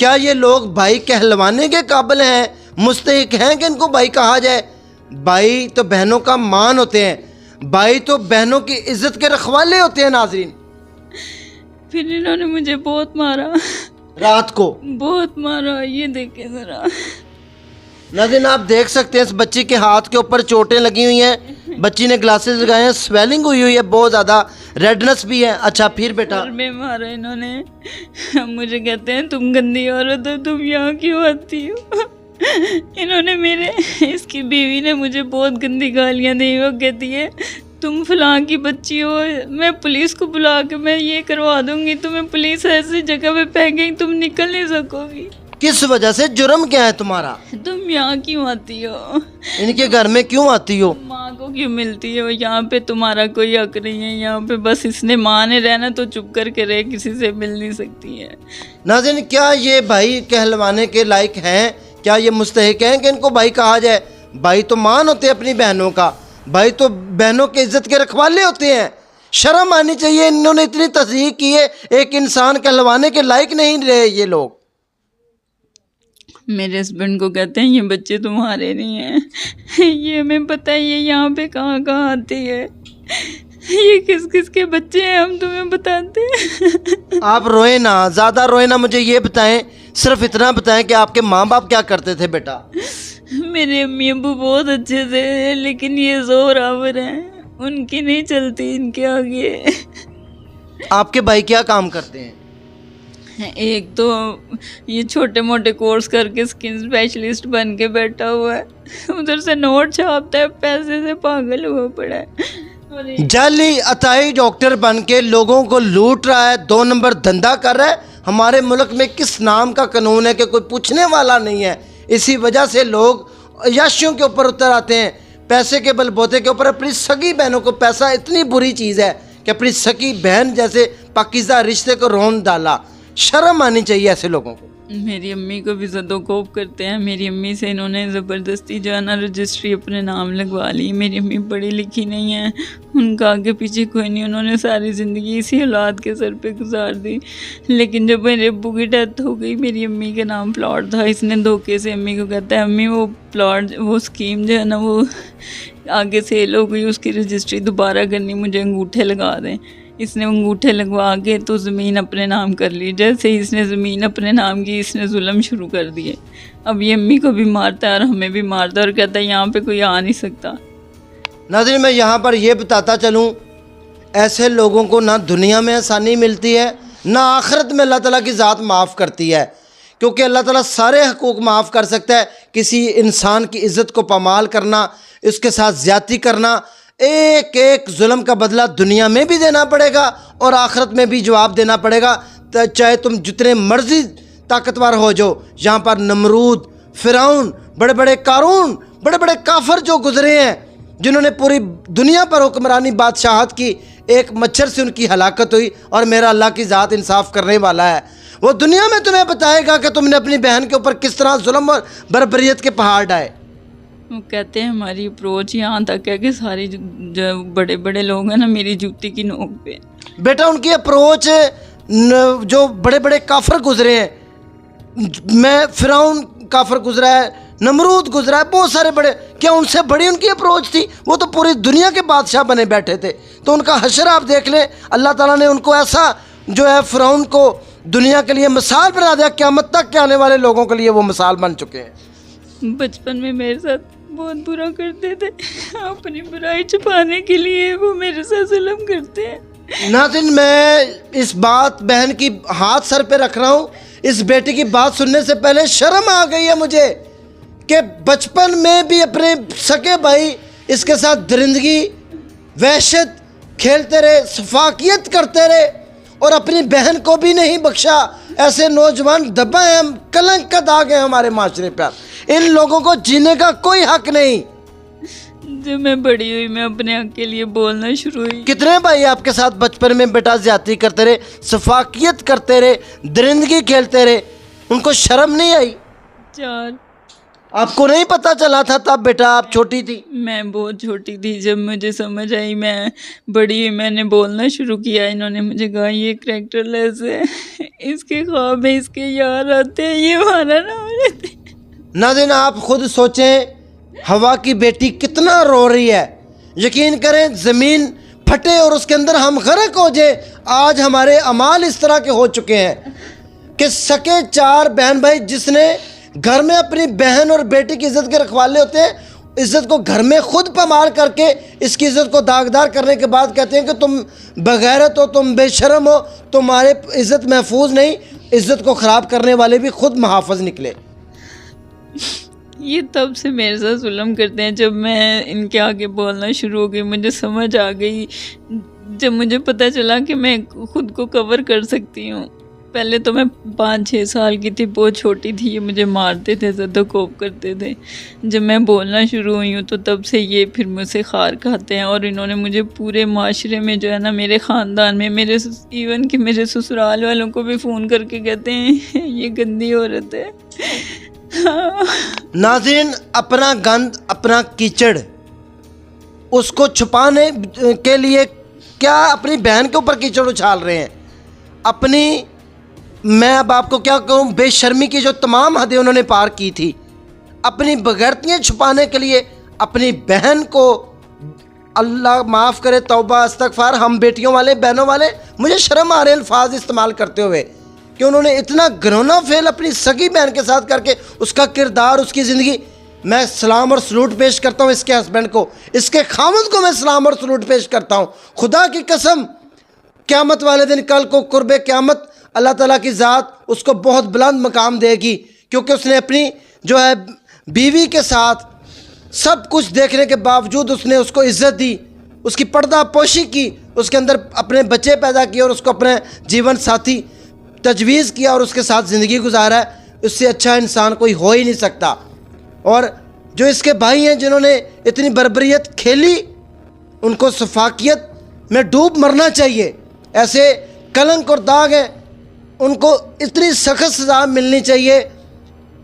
کیا یہ لوگ بھائی کہلوانے کے قابل ہیں، مستحق ہیں کہ ان کو بھائی کہا جائے؟ بھائی تو بہنوں کا مان ہوتے ہیں، بھائی تو بہنوں کی عزت کے رکھوالے ہوتے ہیں۔ ناظرین پھر انہوں نے مجھے بہت مارا، رات کو بہت مارا، یہ دیکھیں ذرا۔ ناظرین آپ دیکھ سکتے ہیں اس بچی کے ہاتھ کے اوپر چوٹیں لگی ہوئی ہیں، بچی نے گلاسز لگائے ہیں، سویلنگ ہوئی ہوئی ہے بہت زیادہ، ریڈنس بھی ہے۔ اچھا پھر بیٹا؟ سر میں مارا انہوں نے، مجھے کہتے ہیں تم گندی عورت ہو، تم یہاں کیوں آتی ہو؟ انہوں نے اس کی بیوی نے مجھے بہت گندی گالیاں دی، وہ کہتی ہے تم فلاں کی بچی ہو، میں پولیس کو بلا کے میں یہ کروا دوں گی، تمہیں پولیس ایسی جگہ پہ پھینکے گی تم نکل نہیں سکو گی۔ کس وجہ سے؟ جرم کیا ہے تمہارا؟ تم یہاں کیوں آتی ہو؟ ان کے گھر میں کیوں آتی ہو؟ ماں کو کیوں ملتی ہو؟ یہاں پہ تمہارا کوئی حق نہیں ہے، یہاں پہ بس اس نے ماں نے رہنا تو چپ کر کے رہے، کسی سے مل نہیں سکتی ہے۔ ناظرین کیا یہ بھائی کہلوانے کے لائق ہیں؟ کیا یہ مستحق ہیں کہ ان کو بھائی کہا جائے؟ بھائی تو مان ہوتے ہیں اپنی بہنوں کا، بھائی تو بہنوں کے عزت کے رکھوالے ہوتے ہیں۔ شرم آنی چاہیے، انہوں نے اتنی تصدیق کی ہے، ایک انسان کہلوانے کے لائق نہیں رہے یہ لوگ۔ میرے ہسبینڈ کو کہتے ہیں یہ بچے تمہارے نہیں ہیں، یہ ہمیں پتہ ہے یہ یہاں پہ کہاں کہاں آتی ہے، یہ کس کس کے بچے ہیں ہم تمہیں بتاتے ہیں۔ آپ روئیں نہ، زیادہ روئیں نہ، مجھے یہ بتائیں، صرف اتنا بتائیں کہ آپ کے ماں باپ کیا کرتے تھے بیٹا؟ میرے امی ابو بہت اچھے تھے، لیکن یہ زور آور ہیں، ان کی نہیں چلتی ان کے آگے۔ آپ کے بھائی کیا کام کرتے ہیں؟ ایک تو یہ چھوٹے موٹے کورس کر کے اسکن اسپیشلسٹ بن کے بیٹھا ہوا ہے، ادھر سے نوٹ چھاپتا ہے، پیسے سے پاگل ہوا پڑا ہے۔ جعلی عطائی ڈاکٹر بن کے لوگوں کو لوٹ رہا ہے، 2 نمبر دھندا کر رہا ہے۔ ہمارے ملک میں کس نام کا قانون ہے کہ کوئی پوچھنے والا نہیں ہے؟ اسی وجہ سے لوگ عیاشیوں کے اوپر اتر آتے ہیں، پیسے کے بل بوتے کے اوپر۔ اپنی سگی بہنوں کو، پیسہ اتنی بری چیز ہے کہ اپنی سگی بہن جیسے پاکیزہ رشتے کو رون ڈالا۔ شرم آنی چاہیے ایسے لوگوں کو۔ میری امی کو بھی زد و کوب کرتے ہیں، میری امی سے انہوں نے زبردستی جو ہے نا رجسٹری اپنے نام لگوا لی۔ میری امی پڑھی لکھی نہیں ہیں، ان کا آگے پیچھے کوئی نہیں، انہوں نے ساری زندگی اسی اولاد کے سر پہ گزار دی۔ لیکن جب میرے ابو کی ڈیتھ ہو گئی، میری امی کے نام پلاٹ تھا، اس نے دھوکے سے امی کو کہتا ہے امی وہ پلاٹ، وہ اسکیم جو ہے نا وہ آگے سیل ہو گئی، اس کی رجسٹری دوبارہ کرنی، مجھے انگوٹھے لگا دیں۔ اس نے انگوٹھے لگوا کے تو زمین اپنے نام کر لی۔ جیسے ہی اس نے زمین اپنے نام کی، اس نے ظلم شروع کر دیے۔ اب یہ امی کو بھی مارتا ہے اور ہمیں بھی مارتا ہے، اور کہتا ہے یہاں پہ کوئی آ نہیں سکتا۔ ناظرین میں یہاں پر یہ بتاتا چلوں، ایسے لوگوں کو نہ دنیا میں آسانی ملتی ہے، نہ آخرت میں اللہ تعالیٰ کی ذات معاف کرتی ہے، کیونکہ اللہ تعالیٰ سارے حقوق معاف کر سکتا ہے۔ کسی انسان کی عزت کو پامال کرنا، اس کے ساتھ زیادتی کرنا، ایک ایک ظلم کا بدلہ دنیا میں بھی دینا پڑے گا اور آخرت میں بھی جواب دینا پڑے گا، چاہے تم جتنے مرضی طاقتور ہو جاؤ۔ یہاں پر نمرود، فرعون، بڑے بڑے قارون، بڑے بڑے کافر جو گزرے ہیں، جنہوں نے پوری دنیا پر حکمرانی بادشاہت کی، ایک مچھر سے ان کی ہلاکت ہوئی، اور میرا اللہ کی ذات انصاف کرنے والا ہے۔ وہ دنیا میں تمہیں بتائے گا کہ تم نے اپنی بہن کے اوپر کس طرح ظلم اور بربریت کے پہاڑ ڈھائے۔ وہ کہتے ہیں ہماری اپروچ یہاں تک ہے کہ ساری جو بڑے بڑے لوگ ہیں نا میری جوتی کی نوک پہ۔ بیٹا ان کی اپروچ جو بڑے بڑے کافر گزرے ہیں، میں فرعون کافر گزرا ہے، نمرود گزرا ہے، بہت سارے بڑے، کیا ان سے بڑی ان کی اپروچ تھی؟ وہ تو پوری دنیا کے بادشاہ بنے بیٹھے تھے۔ تو ان کا حشر آپ دیکھ لیں، اللہ تعالیٰ نے ان کو ایسا جو ہے فرعون کو دنیا کے لیے مثال بنا دیا، قیامت تک کے آنے والے لوگوں کے لیے وہ مثال بن چکے ہیں۔ بچپن میں میرے ساتھ بہت برا کرتے تھے، اپنی برائی چھپانے کے لیے وہ میرے ساتھ ظلم کرتے ہیں۔ ناظرین میں اس بات بہن کی ہاتھ سر پہ رکھ رہا ہوں، اس بیٹی کی بات سننے سے پہلے شرم آ گئی ہے مجھے کہ بچپن میں بھی اپنے سکے بھائی اس کے ساتھ درندگی، وحشت کھیلتے رہے، سفاکیت کرتے رہے، اور اپنی بہن کو بھی نہیں بخشا۔ ایسے نوجوان دبا ہیں، ہم کلنک کا داغ ہے ہمارے معاشرے پر، ان لوگوں کو جینے کا کوئی حق نہیں۔ جب میں بڑی ہوئی میں اپنے حق کے لیے بولنا شروع ہوئی۔ کتنے بھائی آپ کے ساتھ بچپن میں بیٹا زیادتی کرتے رہے، سفاکیت کرتے رہے، درندگی کھیلتے رہے، ان کو شرم نہیں آئی؟ 4۔ آپ کو نہیں پتا چلا تھا تب بیٹا آپ چھوٹی تھی؟ میں بہت چھوٹی تھی جب مجھے سمجھ آئی، میں بڑی ہوئی میں نے بولنا شروع کیا، انہوں نے مجھے کہا یہ کریکٹر لیس ہے، اس کے خواب میں اس کے یار آتے ہیں، یہ ہمارا نام لیتے ہیں۔ ناظرین آپ خود سوچیں ہوا کی بیٹی کتنا رو رہی ہے، یقین کریں زمین پھٹے اور اس کے اندر ہم غرق ہو جائیں۔ آج ہمارے اعمال اس طرح کے ہو چکے ہیں کہ سکے 4 بہن بھائی جس نے گھر میں اپنی بہن اور بیٹی کی عزت کے رکھوالے ہوتے ہیں، عزت کو گھر میں خود پامال کر کے اس کی عزت کو داغدار کرنے کے بعد کہتے ہیں کہ تم بغیرت ہو، تم بے شرم ہو، تمہارے عزت محفوظ نہیں۔ عزت کو خراب کرنے والے بھی خود محافظ نکلے۔ یہ تب سے میرے ساتھ ظلم کرتے ہیں جب میں ان کے آگے بولنا شروع ہو گئی، مجھے سمجھ آ گئی، جب مجھے پتہ چلا کہ میں خود کو کور کر سکتی ہوں۔ پہلے تو میں 5-6 سال کی تھی، بہت چھوٹی تھی، یہ مجھے مارتے تھے، زد و کوب کرتے تھے۔ جب میں بولنا شروع ہوئی ہوں تو تب سے یہ پھر مجھ سے خار کھاتے ہیں، اور انہوں نے مجھے پورے معاشرے میں جو ہے نا، میرے خاندان میں، میرے ایون کہ میرے سسرال والوں کو بھی فون کر کے کہتے ہیں یہ گندی عورت ہے۔ ناظرین اپنا گند، اپنا کیچڑ اس کو چھپانے کے لیے کیا اپنی بہن کے اوپر کیچڑ اچھال رہے ہیں؟ اپنی، میں اب آپ کو کیا کہوں، بے شرمی کی جو تمام حدیں انہوں نے پار کی تھی، اپنی بغیرتیاں چھپانے کے لیے اپنی بہن کو، اللہ معاف کرے، توبہ استغفار، ہم بیٹیوں والے، بہنوں والے، مجھے شرم آ رہے الفاظ استعمال کرتے ہوئے کہ انہوں نے اتنا گھنونا فعل اپنی سگی بہن کے ساتھ کر کے اس کا کردار، اس کی زندگی۔ میں سلام اور سلوٹ پیش کرتا ہوں اس کے ہسبینڈ کو، اس کے خاوند کو میں سلام اور سلوٹ پیش کرتا ہوں۔ خدا کی قسم قیامت والے دن، کل کو قرب قیامت، اللہ تعالیٰ کی ذات اس کو بہت بلند مقام دے گی، کیونکہ اس نے اپنی جو ہے بیوی کے ساتھ سب کچھ دیکھنے کے باوجود اس نے اس کو عزت دی، اس کی پردہ پوشی کی، اس کے اندر اپنے بچے پیدا کیے اور اس کو اپنے جیون ساتھی تجویز کیا اور اس کے ساتھ زندگی گزارا ہے۔ اس سے اچھا انسان کوئی ہو ہی نہیں سکتا۔ اور جو اس کے بھائی ہیں جنہوں نے اتنی بربریت کھیلی، ان کو سفاکیت میں ڈوب مرنا چاہیے۔ ایسے کلنک اور داغ ہیں، ان کو اتنی سخت سزا ملنی چاہیے،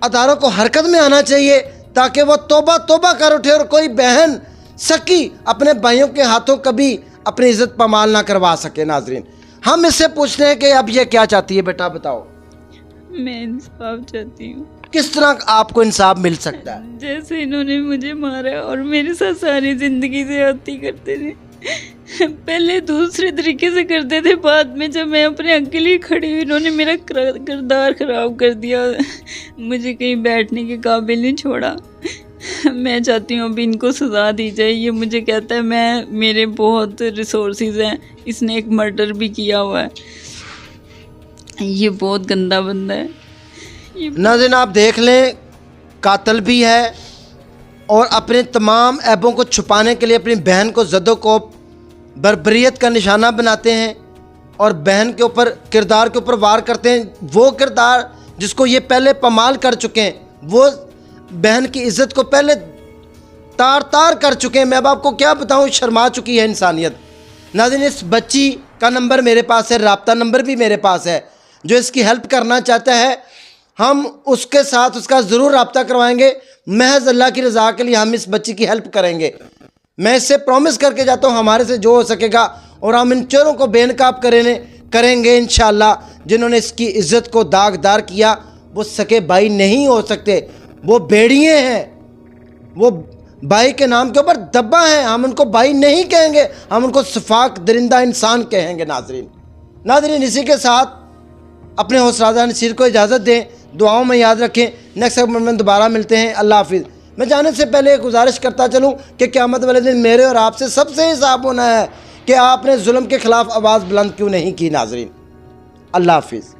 اداروں کو حرکت میں آنا چاہیے تاکہ وہ توبہ کر اٹھے اور کوئی بہن سکی اپنے بھائیوں کے ہاتھوں کبھی اپنی عزت پامال نہ کروا سکے۔ ناظرین ہم اس سے پوچھتے ہیں کہ اب یہ کیا چاہتی ہے بیٹا، بتاؤ۔ میں انصاف چاہتی ہوں۔ کس طرح آپ کو انصاف مل سکتا ہے؟ جیسے انہوں نے مجھے مارا اور میرے ساتھ ساری زندگی زیادتی کرتے تھے، پہلے دوسرے طریقے سے کرتے تھے، بعد میں جب میں اپنے اکیلی کھڑی ہوئی، انہوں نے میرا کردار خراب کر دیا، مجھے کہیں بیٹھنے کے قابل نہیں چھوڑا۔ میں چاہتی ہوں ابھی ان کو سزا دی جائے۔ یہ مجھے کہتا ہے میرے بہت ریسورسز ہیں، اس نے ایک مرڈر بھی کیا ہوا ہے، یہ بہت گندا بندہ ہے۔ ناظرین آپ دیکھ لیں، قاتل بھی ہے اور اپنے تمام عیبوں کو چھپانے کے لیے اپنی بہن کو زد و کوب، بربریت کا نشانہ بناتے ہیں اور بہن کے اوپر، کردار کے اوپر وار کرتے ہیں۔ وہ کردار جس کو یہ پہلے پامال کر چکے ہیں، وہ بہن کی عزت کو پہلے تار کر چکے ہیں۔ میں اب آپ کو کیا بتاؤں، شرما چکی ہے انسانیت۔ ناظرین اس بچی کا نمبر میرے پاس ہے، رابطہ نمبر بھی میرے پاس ہے، جو اس کی ہیلپ کرنا چاہتا ہے ہم اس کے ساتھ اس کا ضرور رابطہ کروائیں گے۔ محض اللہ کی رضا کے لیے ہم اس بچی کی ہیلپ کریں گے۔ میں اس سے پرومس کر کے جاتا ہوں ہمارے سے جو ہو سکے گا، اور ہم ان چوروں کو بے نقاب کریں گے انشاءاللہ۔ جنہوں نے اس کی عزت کو داغدار کیا، وہ سکے بھائی نہیں ہو سکتے، وہ بھیڑیے ہیں، وہ بھائی کے نام کے اوپر دبا ہیں۔ ہم ان کو بھائی نہیں کہیں گے، ہم ان کو صفاک درندہ انسان کہیں گے۔ ناظرین اسی کے ساتھ اپنے حوصلہ نصیر کو اجازت دیں، دعاؤں میں یاد رکھیں۔ نیکسٹ سیگمنٹ میں دوبارہ ملتے ہیں، اللہ حافظ۔ میں جانے سے پہلے ایک گزارش کرتا چلوں کہ قیامت والے دن میرے اور آپ سے سب سے حساب ہونا ہے کہ آپ نے ظلم کے خلاف آواز بلند کیوں نہیں کی۔ ناظرین اللہ حافظ۔